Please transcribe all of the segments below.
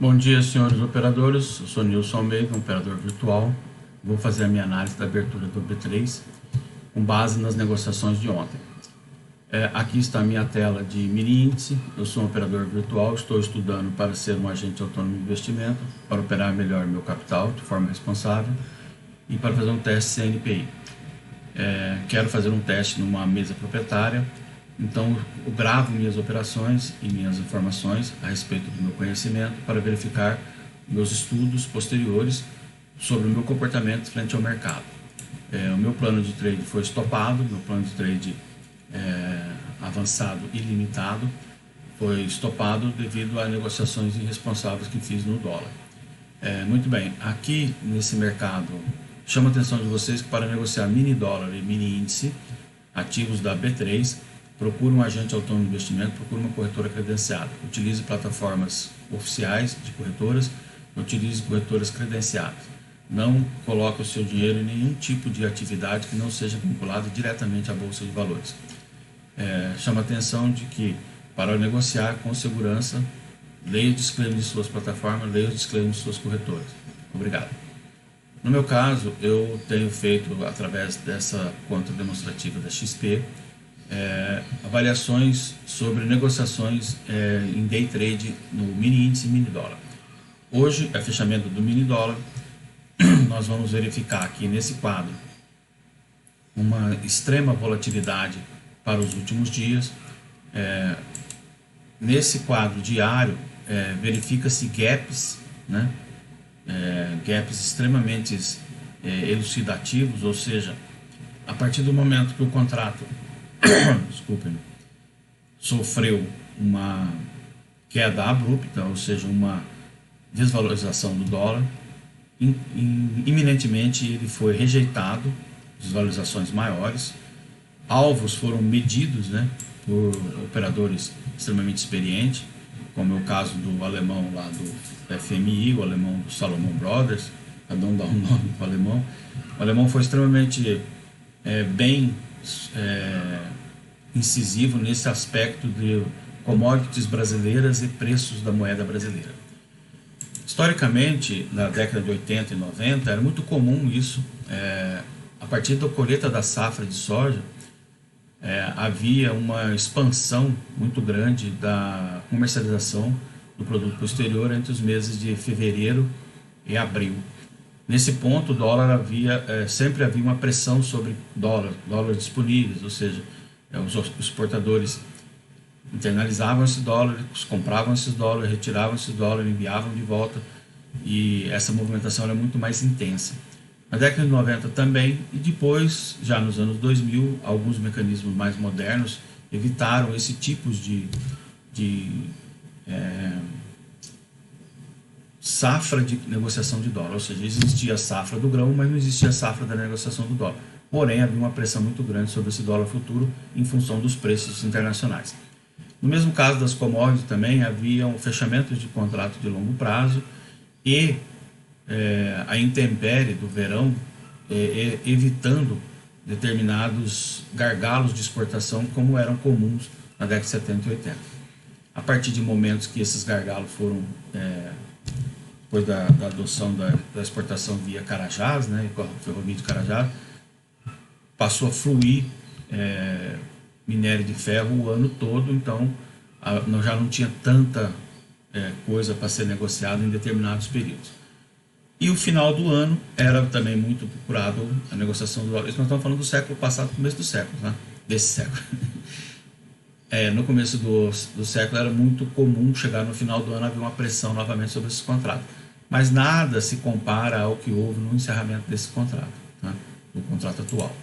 Bom dia, senhores operadores. Eu sou Nilson Almeida, um operador virtual. Vou fazer a minha análise da abertura do B3 com base nas negociações de ontem. Aqui está a minha tela de mini índice. Eu sou um operador virtual, estou estudando para ser um agente autônomo de investimento, para operar melhor meu capital de forma responsável e para fazer um teste CNPI. Quero fazer um teste numa mesa proprietária, então eu gravo minhas operações e minhas informações a respeito do meu conhecimento para verificar meus estudos posteriores sobre o meu comportamento frente ao mercado. O meu plano de trade foi estopado, meu plano de trade avançado e limitado foi estopado devido a negociações irresponsáveis que fiz no dólar. Muito bem, aqui nesse mercado, chamo a atenção de vocês que para negociar mini dólar e mini índice, ativos da B3, procure um agente autônomo de investimento, procure uma corretora credenciada. Utilize plataformas oficiais de corretoras, utilize corretoras credenciadas. Não coloque o seu dinheiro em nenhum tipo de atividade que não seja vinculada diretamente à Bolsa de Valores. Chama a atenção de que, para negociar com segurança, leia o disclaimer de suas plataformas, leia o disclaimer de suas corretoras. Obrigado. No meu caso, eu tenho feito, através dessa conta demonstrativa da XP, avaliações sobre negociações em day trade no mini índice e mini dólar. Hoje é fechamento do mini dólar. Nós vamos verificar aqui nesse quadro uma extrema volatilidade para os últimos dias. Nesse quadro diário verifica-se gaps, né? Gaps extremamente elucidativos, ou seja, a partir do momento que o contrato desculpem, sofreu uma queda abrupta, ou seja, uma desvalorização do dólar, iminentemente ele foi rejeitado, desvalorizações maiores, alvos foram medidos, né, por operadores extremamente experientes, como é o caso do alemão lá do FMI, o alemão do Salomon Brothers, cada um dá um nome para o alemão. O alemão foi extremamente bem incisivo nesse aspecto de commodities brasileiras e preços da moeda brasileira. Historicamente, na década de 80 e 90, era muito comum isso. A partir da colheita da safra de soja, havia uma expansão muito grande da comercialização do produto posterior entre os meses de fevereiro e abril. Nesse ponto, o dólar sempre havia uma pressão sobre dólares disponíveis, ou seja, os exportadores internalizavam esse dólar, compravam esses dólares, retiravam esses dólares, enviavam de volta, e essa movimentação era muito mais intensa. Na década de 90 também, e depois, já nos anos 2000, alguns mecanismos mais modernos evitaram esse tipo de safra de negociação de dólar, ou seja, existia a safra do grão, mas não existia a safra da negociação do dólar. Porém, havia uma pressão muito grande sobre esse dólar futuro em função dos preços internacionais. No mesmo caso das commodities também, havia um fechamento de contrato de longo prazo e a intempérie do verão evitando determinados gargalos de exportação como eram comuns na década de 70 e 80. A partir de momentos que esses gargalos foram depois da adoção da exportação via Carajás, né, ferrovia de Carajás, passou a fluir minério de ferro o ano todo, então já não tinha tanta coisa para ser negociada em determinados períodos. E o final do ano era também muito procurado a negociação do dólar. Isso nós estamos falando do século passado, começo do século, né? Desse século. No começo do século era muito comum chegar no final do ano haver uma pressão novamente sobre esses contratos. Mas nada se compara ao que houve no encerramento desse contrato, né? Do contrato atual.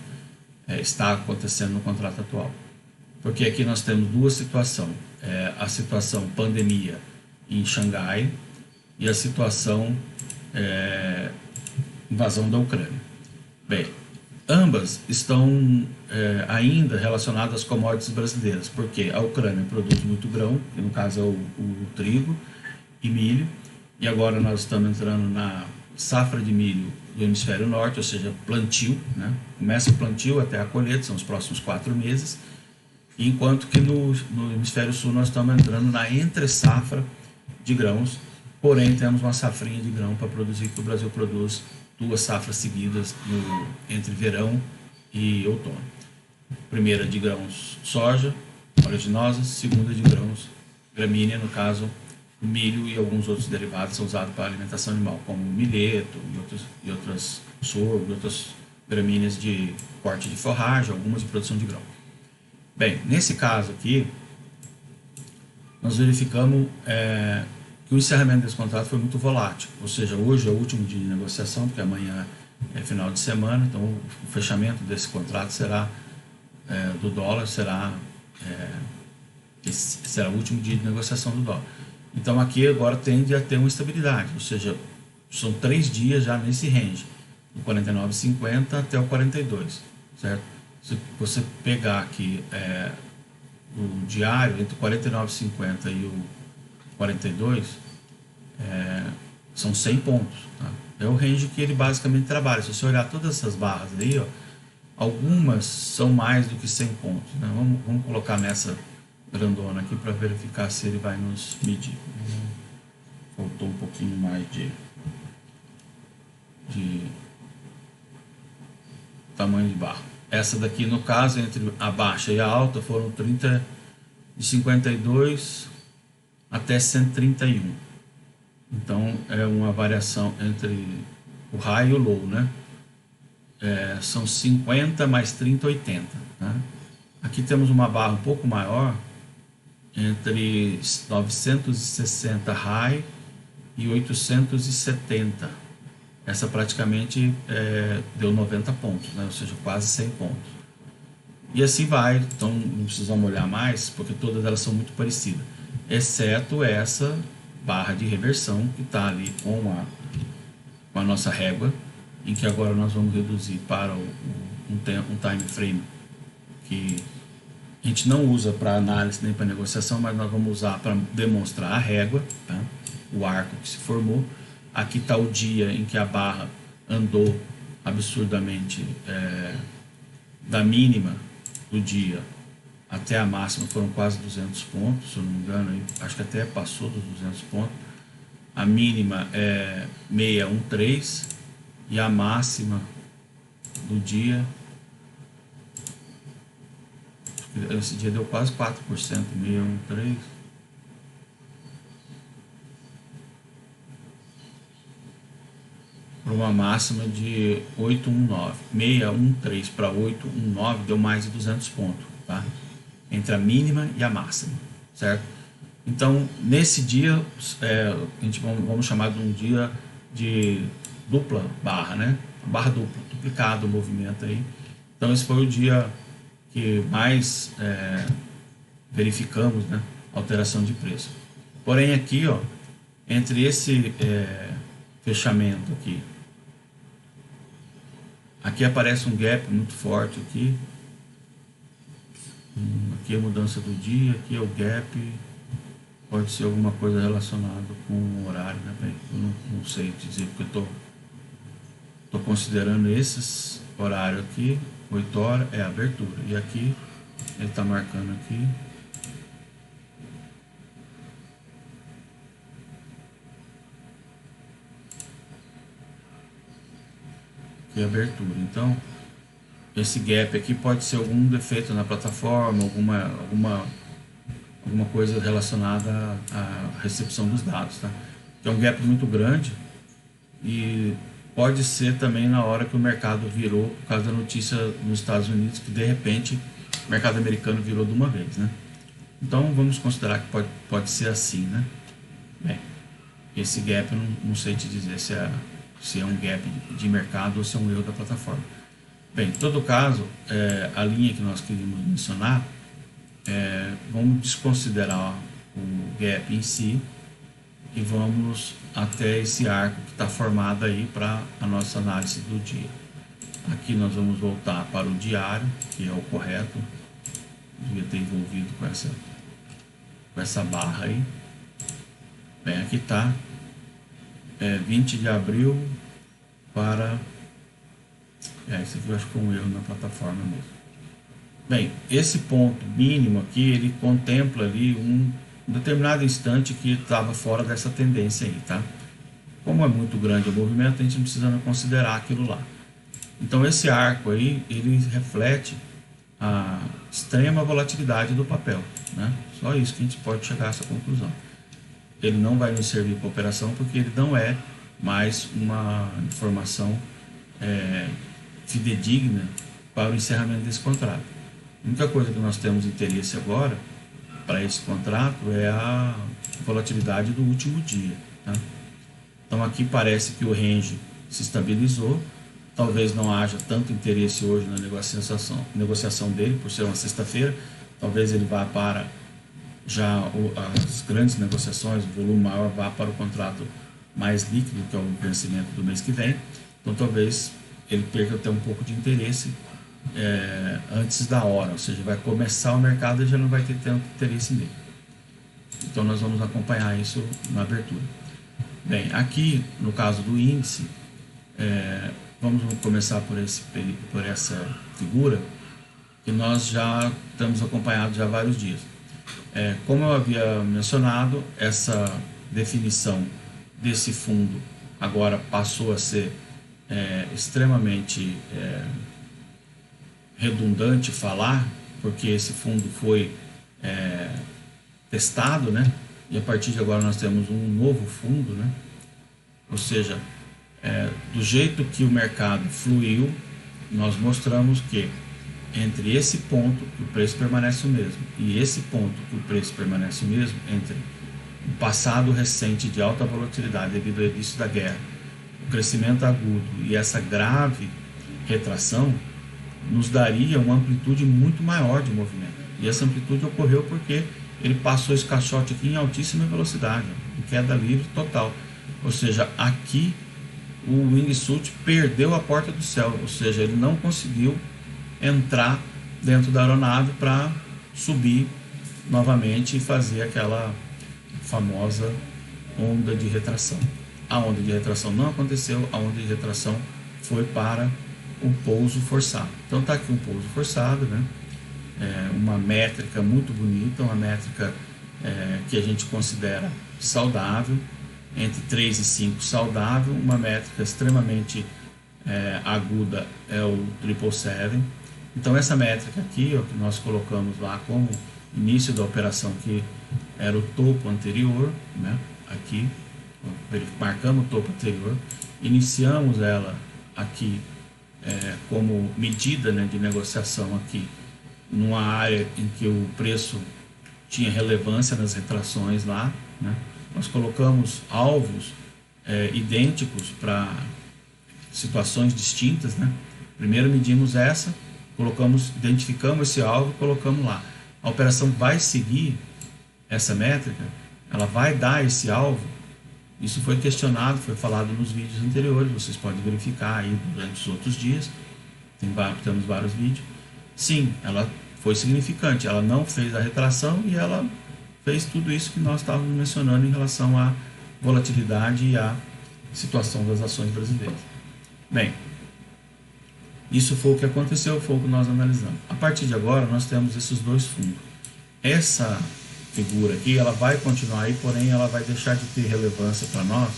Está acontecendo no contrato atual. Porque aqui nós temos duas situações. A situação pandemia em Xangai e a situação invasão da Ucrânia. Bem, ambas estão ainda relacionadas às commodities brasileiras, porque a Ucrânia produz muito grão, que no caso é o trigo e milho, e agora nós estamos entrando na safra de milho do hemisfério norte, ou seja, plantio, né? Começa o plantio até a colheita, são os próximos 4 meses, enquanto que no hemisfério sul nós estamos entrando na entre-safra de grãos, porém temos uma safrinha de grão para produzir, que o Brasil produz 2 safras seguidas entre verão e outono. Primeira de grãos soja, oleaginosas, segunda de grãos gramínea, no caso o milho e alguns outros derivados são usados para alimentação animal, como o milheto e outras sorgo e outras gramíneas de corte de forragem, algumas de produção de grão. Bem, nesse caso aqui, nós verificamos que o encerramento desse contrato foi muito volátil, ou seja, hoje é o último dia de negociação, porque amanhã é final de semana, então o fechamento desse contrato será do dólar será o último dia de negociação do dólar. Então aqui agora tende a ter uma estabilidade, ou seja, são 3 dias já nesse range, do 49,50 até o 42, certo? Se você pegar aqui o diário entre o 49,50 e o 42, são 100 pontos, tá? É o range que ele basicamente trabalha. Se você olhar todas essas barras aí, ó, algumas são mais do que 100 pontos, né? Vamos colocar nessa grandona aqui para verificar se ele vai nos medir. Faltou um pouquinho mais de tamanho de barra. Essa daqui, no caso, entre a baixa e a alta, foram 30 de 52 até 131. Então é uma variação entre o high e o low, né? São 50 mais 30, 80. Né? Aqui temos uma barra um pouco maior, entre 960 high e 870. Essa praticamente deu 90 pontos, né? Ou seja, quase 100 pontos. E assim vai, então não precisamos olhar mais, porque todas elas são muito parecidas, exceto essa barra de reversão que está ali com a nossa régua, em que agora nós vamos reduzir para um time frame que a gente não usa para análise nem para negociação, mas nós vamos usar para demonstrar a régua, tá? O arco que se formou. Aqui está o dia em que a barra andou absurdamente da mínima do dia até a máxima, foram quase 200 pontos, se eu não me engano, aí, acho que até passou dos 200 pontos. A mínima é 613 e a máxima do dia, esse dia deu quase 4%, 613. Para uma máxima de 819. 613 para 819 deu mais de 200 pontos, tá? Entre a mínima e a máxima, certo? Então, nesse dia, a gente vamos chamar de um dia de dupla barra, né? Barra dupla, duplicado o movimento aí. Então, esse foi o dia que mais verificamos, né? Alteração de preço. Porém, aqui, ó, entre esse fechamento aqui aparece um gap muito forte aqui. Aqui é a mudança do dia, aqui é o gap. Pode ser alguma coisa relacionada com o horário, né? Bem, eu não sei dizer, porque eu tô considerando esses horários aqui. 8 horas é a abertura, e aqui ele está marcando aqui a abertura. Então esse gap aqui pode ser algum defeito na plataforma, alguma coisa relacionada à recepção dos dados, tá? É um gap muito grande e pode ser também na hora que o mercado virou, por causa da notícia nos Estados Unidos, que de repente o mercado americano virou de uma vez, né? Então vamos considerar que pode ser assim, né? Bem, esse gap eu não sei te dizer se é um gap de mercado ou se é um erro da plataforma. Bem, em todo caso, a linha que nós queríamos mencionar, vamos desconsiderar o gap em si e vamos até esse arco que está formado aí para a nossa análise do dia. Aqui nós vamos voltar para o diário, que é o correto, devia ter envolvido com essa barra aí. Bem, aqui está 20 de abril para... esse aqui eu acho que foi um erro na plataforma mesmo. Bem, esse ponto mínimo aqui, ele contempla ali um um determinado instante que estava fora dessa tendência aí, tá? Como é muito grande o movimento, a gente não precisa considerar aquilo lá. Então esse arco aí, ele reflete a extrema volatilidade do papel, né? Só isso que a gente pode chegar a essa conclusão. Ele não vai nos servir para operação porque ele não é mais uma informação fidedigna para o encerramento desse contrato. A única coisa que nós temos interesse agora para esse contrato é a volatilidade do último dia, tá? Então aqui parece que o range se estabilizou. Talvez não haja tanto interesse hoje na negociação dele, por ser uma sexta-feira. Talvez ele vá para já as grandes negociações, o volume maior vá para o contrato mais líquido, que é o vencimento do mês que vem. Então talvez ele perca até um pouco de interesse antes da hora, ou seja, vai começar o mercado e já não vai ter tanto interesse nele. Então nós vamos acompanhar isso na abertura. Bem, aqui no caso do índice, vamos começar por essa figura que nós já estamos acompanhados já há vários dias. Como eu havia mencionado, essa definição desse fundo agora passou a ser extremamente redundante falar, porque esse fundo foi testado, né? E a partir de agora nós temos um novo fundo, né? Ou seja, do jeito que o mercado fluiu, nós mostramos que entre esse ponto que o preço permanece o mesmo e esse ponto que o preço permanece o mesmo, entre um passado recente de alta volatilidade devido ao início da guerra, o crescimento agudo e essa grave retração, nos daria uma amplitude muito maior de movimento. E essa amplitude ocorreu porque ele passou esse caixote aqui em altíssima velocidade, em queda livre total. Ou seja, aqui o wingsuit perdeu a porta do céu, ou seja, ele não conseguiu entrar dentro da aeronave para subir novamente e fazer aquela famosa onda de retração. A onda de retração não aconteceu, a onda de retração foi para o pouso forçado. Então está aqui um pouso forçado, né? Uma métrica muito bonita, uma métrica que a gente considera saudável, entre 3 e 5 saudável, uma métrica extremamente aguda é o 777. Então essa métrica aqui, ó, que nós colocamos lá como início da operação, que era o topo anterior, né? Aqui, marcamos o topo anterior, iniciamos ela aqui como medida, né, de negociação aqui, numa área em que o preço tinha relevância nas retrações lá, né? Nós colocamos alvos idênticos para situações distintas, né? Primeiro medimos essa, identificamos esse alvo, colocamos lá. A operação vai seguir essa métrica, ela vai dar esse alvo. Isso foi questionado, foi falado nos vídeos anteriores, vocês podem verificar aí durante os outros dias, temos vários vídeos. Sim, ela foi significante, ela não fez a retração e ela fez tudo isso que nós estávamos mencionando em relação à volatilidade e à situação das ações brasileiras. Bem, isso foi o que aconteceu, foi o que nós analisamos. A partir de agora, nós temos esses dois fundos. Essa figura aqui, ela vai continuar aí, porém ela vai deixar de ter relevância para nós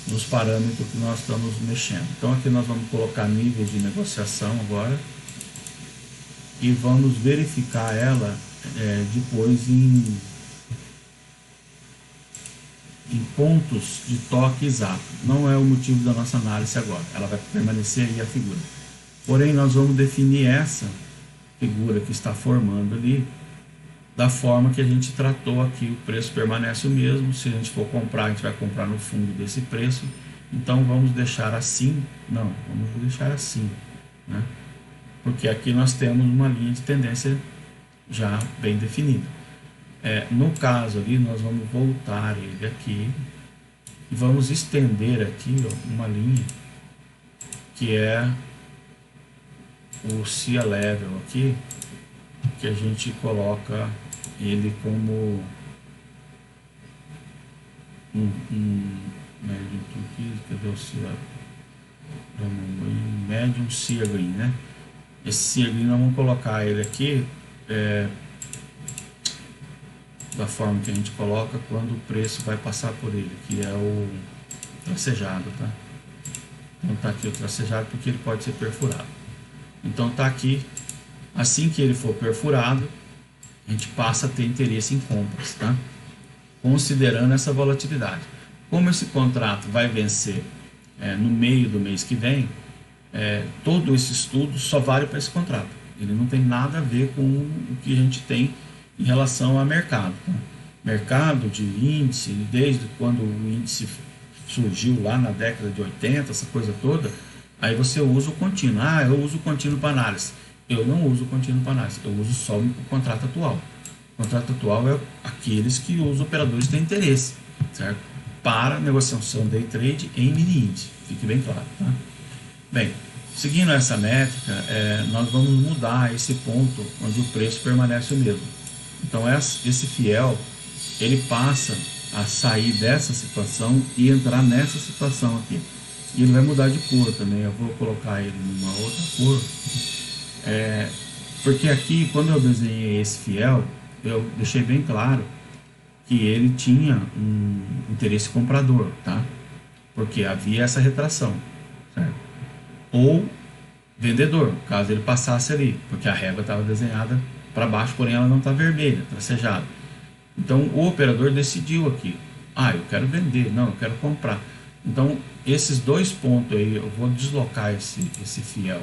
nos parâmetros que nós estamos mexendo. Então aqui nós vamos colocar níveis de negociação agora e vamos verificar ela depois em pontos de toque exato. Não é o motivo da nossa análise agora, ela vai permanecer aí a figura. Porém nós vamos definir essa figura que está formando ali da forma que a gente tratou aqui. O preço permanece o mesmo, se a gente for comprar, a gente vai comprar no fundo desse preço. Então vamos deixar assim, não, vamos deixar assim, né? Porque aqui nós temos uma linha de tendência já bem definida. No caso ali, nós vamos voltar ele aqui e vamos estender aqui, ó, uma linha que é o SIA Level aqui, que a gente coloca ele como médium aqui, cadê o SIA? Médium SIA Green, né? Esse SIA Green nós vamos colocar ele aqui, da forma que a gente coloca quando o preço vai passar por ele, que é o tracejado, tá? Então tá aqui o tracejado porque ele pode ser perfurado. Então tá aqui, assim que ele for perfurado, a gente passa a ter interesse em compras, tá? Considerando essa volatilidade. Como esse contrato vai vencer no meio do mês que vem, todo esse estudo só vale para esse contrato. Ele não tem nada a ver com o que a gente tem em relação a mercado. Tá? Mercado de índice, desde quando o índice surgiu lá na década de 80, essa coisa toda, aí você usa o contínuo. Ah, eu uso o contínuo para análise. Eu não uso o contínuo para análise, eu uso só o contrato atual. O contrato atual é aqueles que os operadores têm interesse, certo? Para negociação day trade em mini índice, fique bem claro, tá? Bem, seguindo essa métrica, nós vamos mudar esse ponto onde o preço permanece o mesmo. Então esse fiel, ele passa a sair dessa situação e entrar nessa situação aqui. E ele vai mudar de cor também, eu vou colocar ele numa outra cor. Porque aqui, quando eu desenhei esse fiel, eu deixei bem claro que ele tinha um interesse comprador, tá? Porque havia essa retração, certo? Ou vendedor, caso ele passasse ali, porque a régua estava desenhada para baixo, porém ela não está vermelha, tracejada. Então o operador decidiu aqui, eu quero vender, não, eu quero comprar. Então esses dois pontos aí, eu vou deslocar esse fiel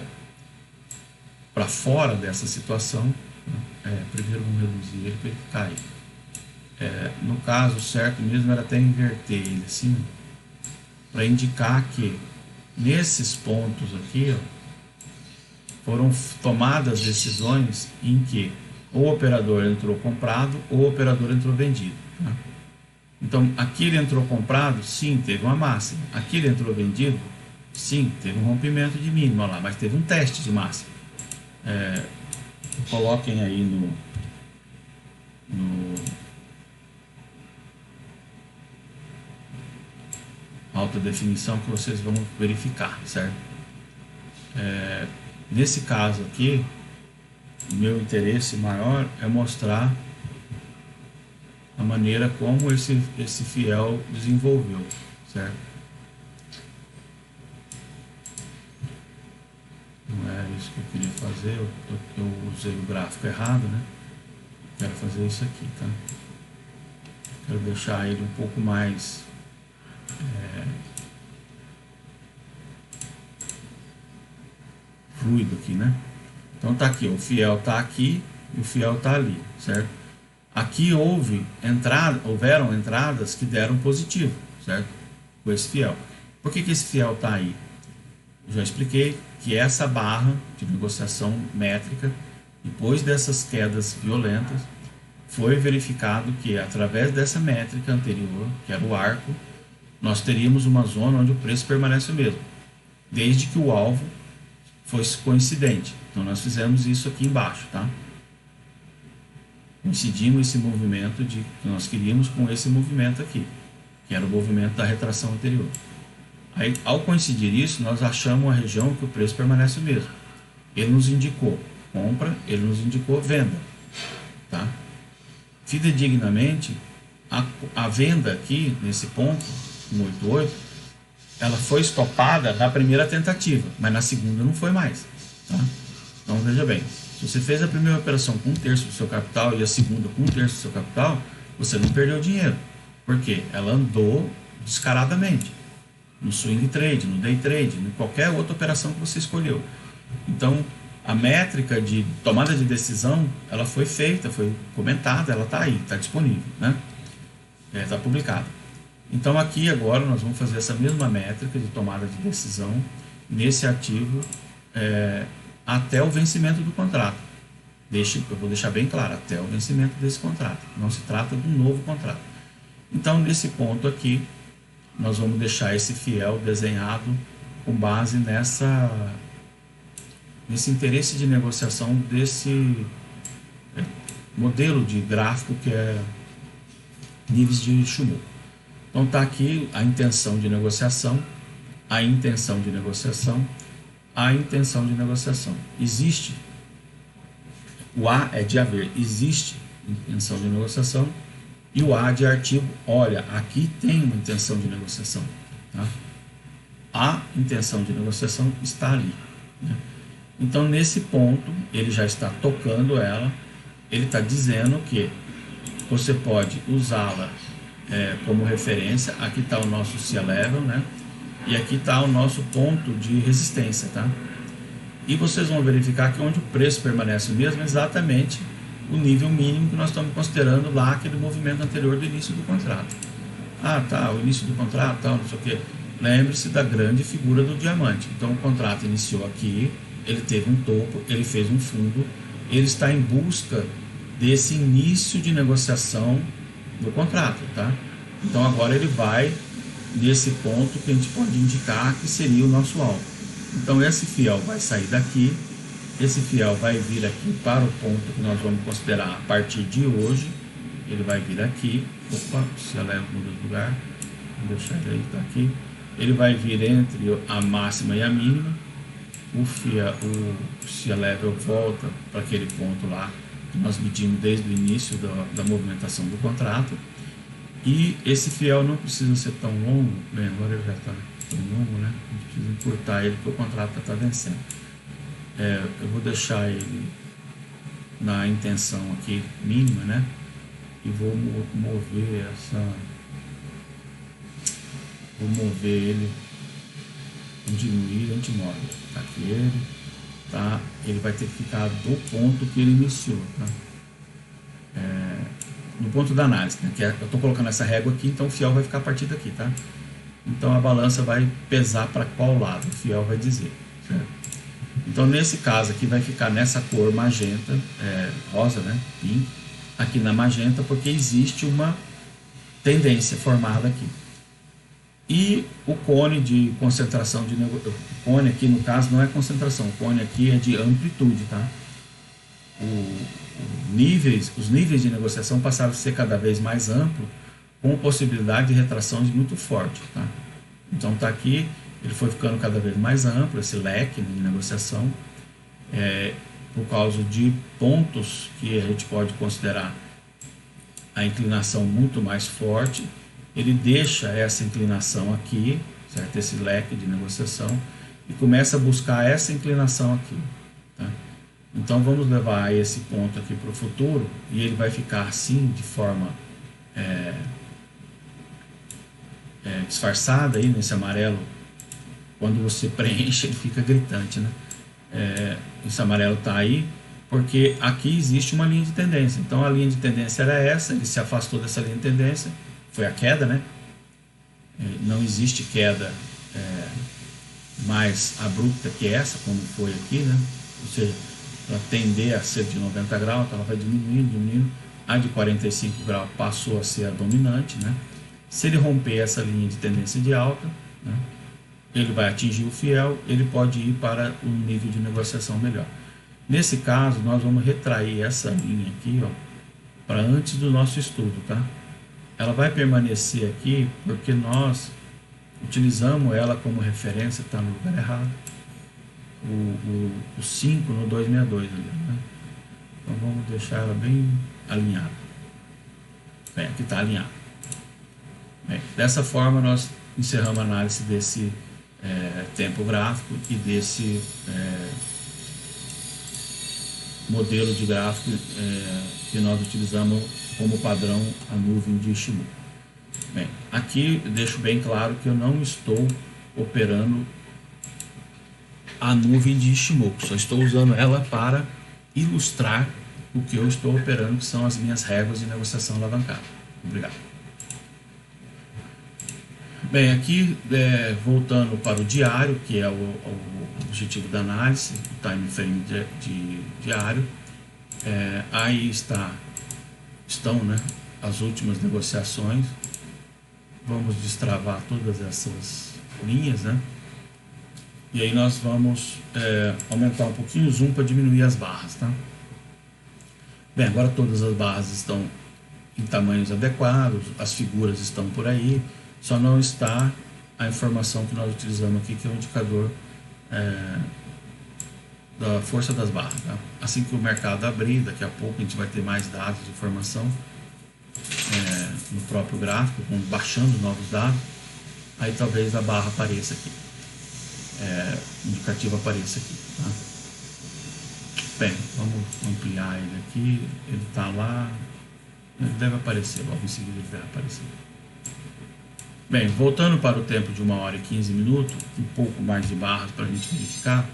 para fora dessa situação. Primeiro vamos reduzir ele para ele ficar aí. No caso certo mesmo era até inverter ele assim, para indicar que nesses pontos aqui, foram tomadas decisões em que o operador entrou comprado ou o operador entrou vendido. Tá? Então, aqui ele entrou comprado, sim, teve uma máxima. Aqui ele entrou vendido, sim, teve um rompimento de mínima lá, mas teve um teste de máxima. Coloquem aí no alta definição que vocês vão verificar, certo? Nesse caso aqui, o meu interesse maior é mostrar a maneira como esse fiel desenvolveu, certo? Não é isso que eu queria fazer, eu usei o gráfico errado, né? Quero fazer isso aqui, tá? Quero deixar ele um pouco mais fluido aqui, né? Então tá aqui, o fiel tá aqui e o fiel tá ali, certo? Aqui houveram entradas que deram positivo, certo? Com esse fiel. Por que esse fiel tá aí? Eu já expliquei que essa barra de negociação métrica, depois dessas quedas violentas, foi verificado que através dessa métrica anterior, que era o arco, nós teríamos uma zona onde o preço permanece o mesmo, desde que o alvo fosse coincidente. Então nós fizemos isso aqui embaixo, tá? Coincidimos esse movimento que nós queríamos com esse movimento aqui, que era o movimento da retração anterior. Aí, ao coincidir isso, nós achamos a região que o preço permanece o mesmo. Ele nos indicou compra, ele nos indicou venda, tá? Fidedignamente, a venda aqui, nesse ponto, 188, ela foi estopada na primeira tentativa, mas na segunda não foi mais, tá? Então veja bem, se você fez a primeira operação com 1/3 do seu capital e a segunda com 1/3 do seu capital, você não perdeu dinheiro, porque ela andou descaradamente no swing trade, no day trade, em qualquer outra operação que você escolheu. Então a métrica de tomada de decisão, ela foi feita, foi comentada, ela está aí, está disponível, né? Está publicada. Então aqui agora nós vamos fazer essa mesma métrica de tomada de decisão nesse ativo até o vencimento do contrato. Eu vou deixar bem claro, até o vencimento desse contrato. Não se trata de um novo contrato. Então nesse ponto aqui, nós vamos deixar esse fiel desenhado com base nesse interesse de negociação desse modelo de gráfico que é níveis de Shumo. Então está aqui a intenção de negociação, a intenção de negociação, a intenção de negociação. Existe, o A é de haver, existe intenção de negociação E o A de artigo, olha, aqui tem uma intenção de negociação, tá? A intenção de negociação está ali, né? Então, nesse ponto, ele já está tocando ela, ele está dizendo que você pode usá-la como referência. Aqui está o nosso C-Level, né? E aqui está o nosso ponto de resistência, tá? E vocês vão verificar que onde o preço permanece o mesmo é exatamente o nível mínimo que nós estamos considerando lá, aquele movimento anterior do início do contrato. Ah, tá, o início do contrato, tal, não sei o que. Lembre-se da grande figura do diamante. Então, o contrato iniciou aqui, ele teve um topo, ele fez um fundo, ele está em busca desse início de negociação do contrato, tá? Então, agora ele vai nesse ponto que a gente pode indicar que seria o nosso alvo. Então, esse fiel vai sair daqui, esse fiel vai vir aqui para o ponto que nós vamos considerar a partir de hoje. Ele vai vir aqui, opa, se eleva muda de lugar, vou deixar ele aí, tá aqui. Ele vai vir entre a máxima e a mínima. O se eleva volta para aquele ponto lá que nós medimos desde o início da movimentação do contrato. E esse fiel não precisa ser tão longo, bem, agora ele já está tão longo, né? A gente precisa encurtar ele porque o contrato está vencendo. Eu vou deixar ele na intenção aqui mínima, né? E vou mover ele, diminuir, a gente move. Tá aqui ele, tá? Ele vai ter que ficar do ponto que ele iniciou, tá? No ponto da análise, né? Eu estou colocando essa régua aqui, então o fiel vai ficar a partir daqui, tá? Então a balança vai pesar para qual lado, o fiel vai dizer, certo? Então nesse caso aqui vai ficar nessa cor magenta, rosa, né? Pink, aqui na magenta, porque existe uma tendência formada aqui. E o cone de concentração de negociação, o cone aqui no caso não é concentração, o cone aqui é de amplitude, tá? Os níveis de negociação passaram a ser cada vez mais amplos, com possibilidade de retração muito forte, tá? Então tá aqui, ele foi ficando cada vez mais amplo, esse leque de negociação, por causa de pontos que a gente pode considerar a inclinação muito mais forte. Ele deixa essa inclinação aqui, certo? Esse leque de negociação, e começa a buscar essa inclinação aqui, tá? Então vamos levar esse ponto aqui para o futuro, e ele vai ficar assim, de forma disfarçada aí nesse amarelo. Quando você preenche, ele fica gritante, né? Esse amarelo está aí porque aqui existe uma linha de tendência. Então a linha de tendência era essa, ele se afastou dessa linha de tendência, foi a queda, né? Não existe queda mais abrupta que essa, como foi aqui, né? Ou seja, para tender a ser de 90 graus, então ela vai diminuindo. A de 45 graus passou a ser a dominante, né? Se ele romper essa linha de tendência de alta, né, ele vai atingir o fiel, ele pode ir para um nível de negociação melhor. Nesse caso, nós vamos retrair essa linha aqui, ó, para antes do nosso estudo, tá? Ela vai permanecer aqui porque nós utilizamos ela como referência, está no lugar errado. O 5 no 262 ali, né? Então vamos deixar ela bem alinhada. Bem, aqui está alinhado. Bem, dessa forma nós encerramos a análise desse tempo gráfico e desse modelo de gráfico que nós utilizamos como padrão a nuvem de Ishimoku. Bem, aqui eu deixo bem claro que eu não estou operando a nuvem de Ishimoku, só estou usando ela para ilustrar o que eu estou operando, que são as minhas réguas de negociação alavancada. Obrigado. Bem, aqui voltando para o diário, que é o objetivo da análise, o time frame de diário, aí estão, né, as últimas negociações. Vamos destravar todas essas linhas, né? E aí nós vamos aumentar um pouquinho o zoom para diminuir as barras, tá? Bem, agora todas as barras estão em tamanhos adequados, as figuras estão por aí, só não está a informação que nós utilizamos aqui, que é o indicador da força das barras, tá? Assim que o mercado abrir, daqui a pouco a gente vai ter mais dados de informação. no próprio gráfico, baixando novos dados, aí talvez a barra apareça aqui, indicativo apareça aqui, tá? Bem, vamos ampliar ele aqui, ele está lá, ele deve aparecer, logo em seguida ele deve aparecer. Bem, voltando para o tempo de 1 hora e 15 minutos, um pouco mais de barras para a gente verificar,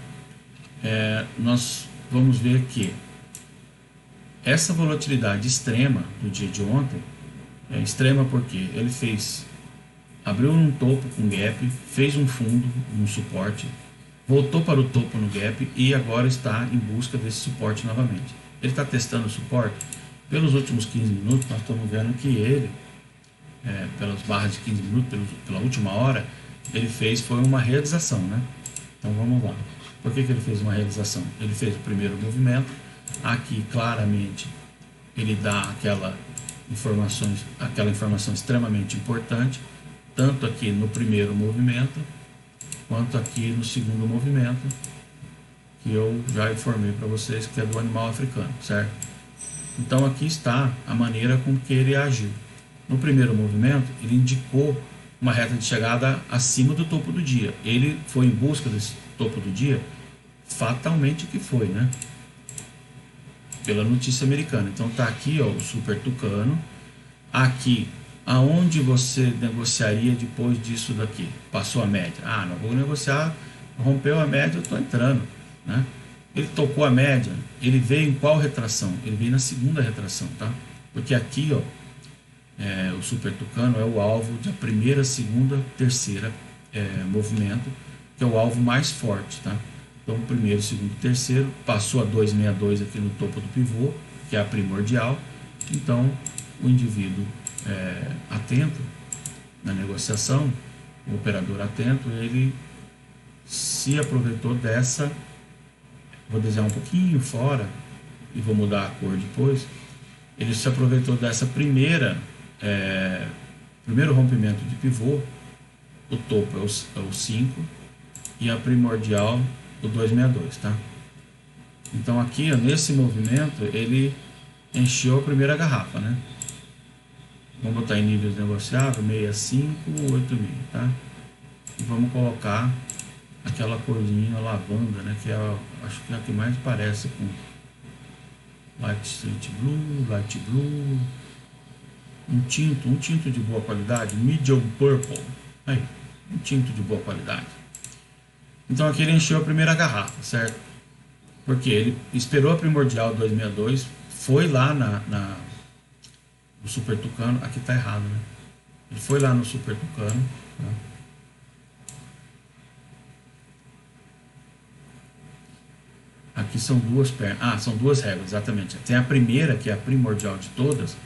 nós vamos ver que essa volatilidade extrema do dia de ontem, é extrema porque ele abriu um topo com gap, fez um fundo, um suporte, voltou para o topo no gap e agora está em busca desse suporte novamente. Ele está testando o suporte. Pelos últimos 15 minutos, nós estamos vendo que ele, pelas barras de 15 minutos, pela última hora, ele foi uma realização, né? Então vamos lá. Por que ele fez uma realização? Ele fez o primeiro movimento. Aqui claramente ele dá aquela informação extremamente importante, tanto aqui no primeiro movimento quanto aqui no segundo movimento, que eu já informei para vocês que é do animal africano, certo? Então aqui está a maneira com que ele agiu. No primeiro movimento ele indicou uma reta de chegada acima do topo do dia. Ele foi em busca desse topo do dia? Fatalmente que foi, né? Pela notícia americana. Então tá aqui, ó, o super tucano. Aqui, aonde você negociaria depois disso daqui? Passou a média. Ah, não vou negociar, rompeu a média, eu estou entrando, né? Ele tocou a média, ele veio em qual retração? Ele veio na segunda retração, tá? Porque aqui, ó, o super tucano é o alvo da primeira, segunda, terceira movimento, que é o alvo mais forte, tá? Então, primeiro, segundo, terceiro, passou a 262 aqui no topo do pivô, que é a primordial. Então, o indivíduo atento na negociação, o operador atento, ele se aproveitou dessa, vou desenhar um pouquinho fora e vou mudar a cor depois, ele se aproveitou dessa primeiro rompimento de pivô, o topo é o 5 e a primordial o 262, tá? Então aqui, ó, nesse movimento, ele encheu a primeira garrafa, né? Vamos botar em níveis negociáveis, 65, 8.000, tá? E vamos colocar aquela corzinha lavanda, né? Que acho que é a que mais parece com light street blue, um tinto de boa qualidade, medium purple, aí, um tinto de boa qualidade. Então aqui ele encheu a primeira garrafa, certo? Porque ele esperou a primordial 262, foi lá no super tucano, aqui tá errado, né? Ele foi lá no super tucano, tá? Aqui são duas pernas, são duas réguas, exatamente. Tem a primeira, que é a primordial de todas,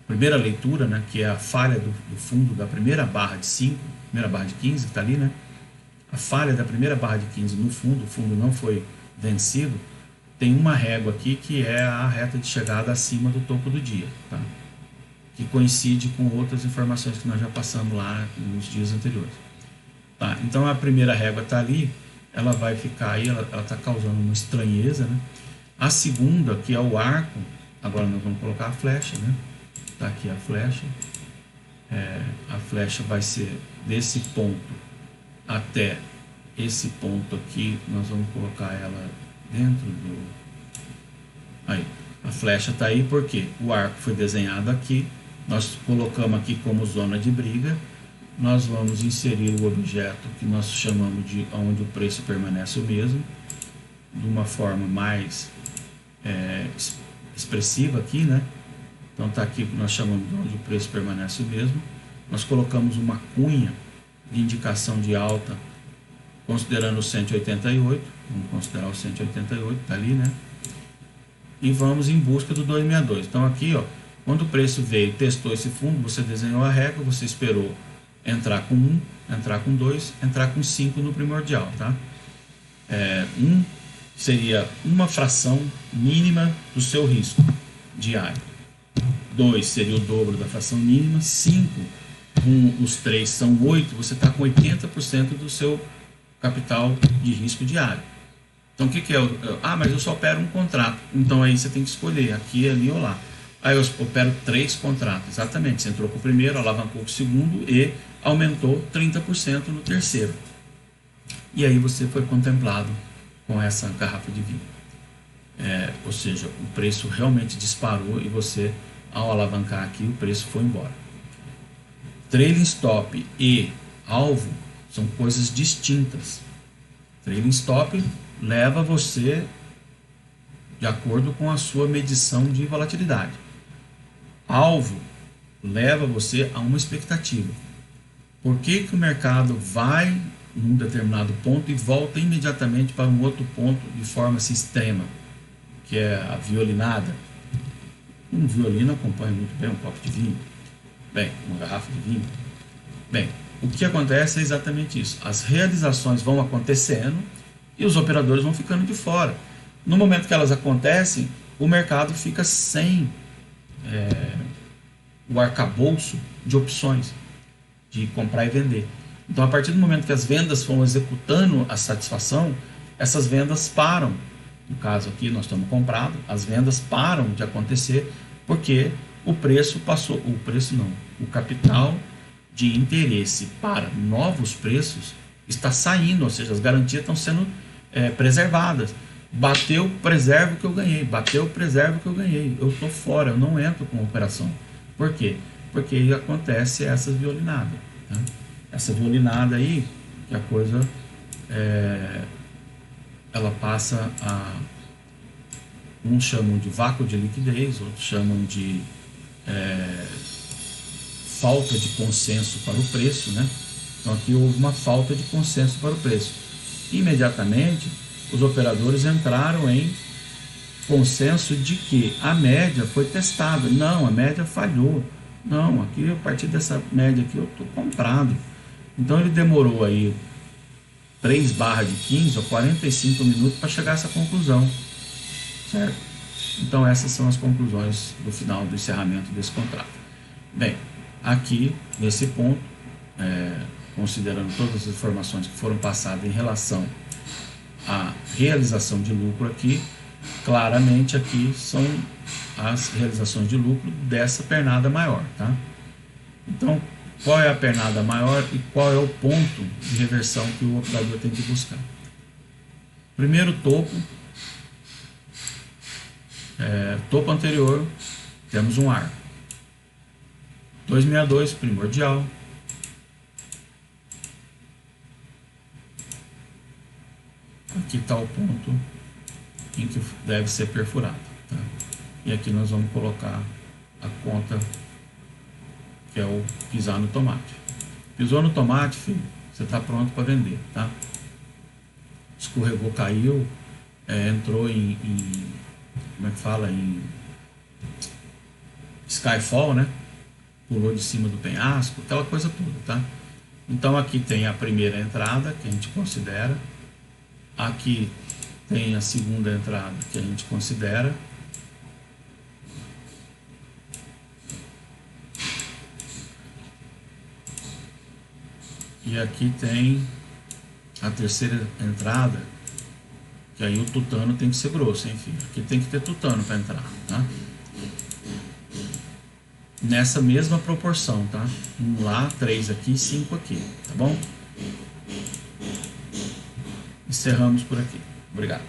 primeira leitura, né? Que é a falha do fundo da primeira barra de 5, primeira barra de 15, que tá ali, né? A falha da primeira barra de 15 no fundo, o fundo não foi vencido, tem uma régua aqui que é a reta de chegada acima do topo do dia, tá? Que coincide com outras informações que nós já passamos lá nos dias anteriores. Tá? Então a primeira régua está ali, ela vai ficar aí, ela está causando uma estranheza, né? A segunda, que é o arco, agora nós vamos colocar a flecha, né? Tá aqui a flecha. A flecha vai ser desse ponto até esse ponto aqui, nós vamos colocar ela dentro do... Aí, a flecha está aí porque o arco foi desenhado aqui, nós colocamos aqui como zona de briga, nós vamos inserir o objeto que nós chamamos de onde o preço permanece o mesmo, de uma forma mais expressiva aqui, né? Então está aqui, nós chamamos de onde o preço permanece o mesmo, nós colocamos uma cunha de indicação de alta, considerando o 188, vamos considerar o 188, está ali, né? E vamos em busca do 262. Então aqui, ó, quando o preço veio, testou esse fundo, você desenhou a régua, você esperou entrar com 1, entrar com 2, entrar com 5 no primordial, tá? 1 seria uma fração mínima do seu risco diário. 2 seria o dobro da fração mínima. 5, os 3 são 8, você está com 80% do seu capital de risco diário. Então o que é? Mas eu só opero um contrato. Então aí você tem que escolher aqui, ali ou lá. Aí eu opero 3 contratos. Exatamente, você entrou com o primeiro, alavancou com o segundo e aumentou 30% no terceiro. E aí você foi contemplado com essa garrafa de vinho. Ou seja, o preço realmente disparou e você, ao alavancar aqui, o preço foi embora. Trailing stop e alvo são coisas distintas. Trailing stop leva você de acordo com a sua medição de volatilidade. Alvo leva você a uma expectativa. Por que o mercado vai num determinado ponto e volta imediatamente para um outro ponto de forma assim, extrema, que é a violinada? Um violino acompanha muito bem um copo de vinho, bem, uma garrafa de vinho. Bem, o que acontece é exatamente isso. As realizações vão acontecendo e os operadores vão ficando de fora. No momento que elas acontecem, o mercado fica sem o arcabouço de opções de comprar e vender. Então, a partir do momento que as vendas vão executando a satisfação, essas vendas param. No caso aqui, nós estamos comprando, as vendas param de acontecer porque o preço passou, o preço não, o capital de interesse para novos preços está saindo, ou seja, as garantias estão sendo preservadas. Bateu, preservo que eu ganhei. Bateu, preservo que eu ganhei. Eu estou fora, eu não entro com a operação. Por quê? Porque aí acontece essa violinada. Tá? Essa violinada aí, que a coisa ela passa a... Uns chamam de vácuo de liquidez, outros chamam de falta de consenso para o preço, né? Então aqui houve uma falta de consenso para o preço. Imediatamente, os operadores entraram em consenso de que a média foi testada. Não, a média falhou. Não, aqui a partir dessa média aqui eu estou comprado. Então ele demorou aí 3/15 ou 45 minutos para chegar a essa conclusão. Certo? Então essas são as conclusões do final do encerramento desse contrato. Bem, aqui nesse ponto, considerando todas as informações que foram passadas em relação à realização de lucro aqui, claramente aqui são as realizações de lucro dessa pernada maior, tá? Então, qual é a pernada maior e qual é o ponto de reversão que o operador tem que buscar? Primeiro topo, topo anterior, temos um arco. 262, primordial. Aqui está o ponto em que deve ser perfurado. Tá? E aqui nós vamos colocar a conta, que é o pisar no tomate. Pisou no tomate, filho, você está pronto para vender. Tá? Escorregou, caiu, entrou em como é que fala? Em skyfall, né? Pulou de cima do penhasco, aquela coisa toda, tá? Então aqui tem a primeira entrada que a gente considera, aqui tem a segunda entrada que a gente considera, e aqui tem a terceira entrada, que aí o tutano tem que ser grosso, hein, filho? Aqui tem que ter tutano para entrar, tá? Nessa mesma proporção, tá? 1 lá, 3 aqui, 5 aqui, tá bom? Encerramos por aqui. Obrigado.